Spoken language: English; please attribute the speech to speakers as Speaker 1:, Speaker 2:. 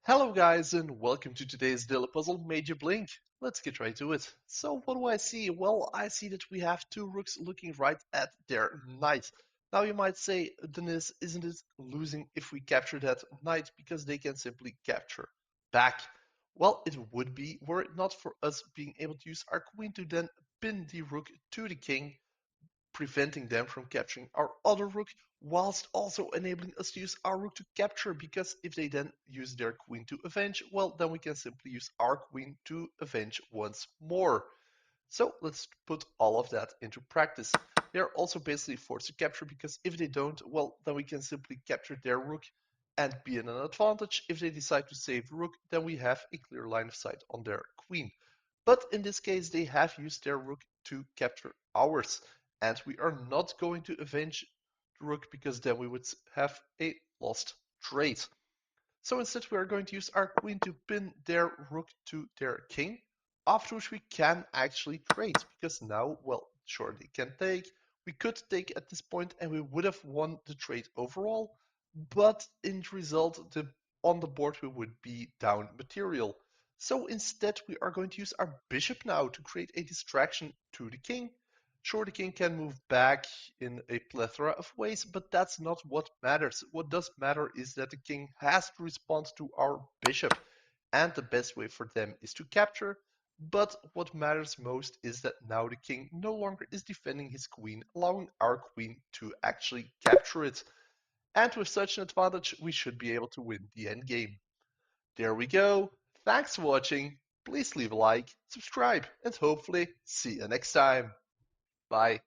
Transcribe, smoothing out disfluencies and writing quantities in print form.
Speaker 1: Hello guys and welcome to today's daily puzzle made you blink. Let's get right to it. So what do I see? Well, I see that we have two rooks looking right at their knight. Now you might say, Dennis, isn't it losing if we capture that knight because they can simply capture back? Well, it would be were it not for us being able to use our queen to then pin the rook to the king, preventing them from capturing our other rook, whilst also enabling us to use our rook to capture, because if they then use their queen to avenge, well, then we can simply use our queen to avenge once more. So let's put all of that into practice. They are also basically forced to capture because if they don't, well, then we can simply capture their rook and be in an advantage. If they decide to save rook, then we have a clear line of sight on their queen. But in this case, they have used their rook to capture ours, and we are not going to avenge the rook because then we would have a lost trade. So instead we are going to use our queen to pin their rook to their king, after which we can actually trade, because now, well, sure, they can take, we could take at this point and we would have won the trade overall, but in result, on the board we would be down material. So instead we are going to use our bishop now to create a distraction to the king. Sure, the king can move back in a plethora of ways, but that's not what matters. What does matter is that the king has to respond to our bishop, and the best way for them is to capture. But what matters most is that now the king no longer is defending his queen, allowing our queen to actually capture it. And with such an advantage, we should be able to win the endgame. There we go. Thanks for watching. Please leave a like, subscribe, and hopefully see you next time. Bye.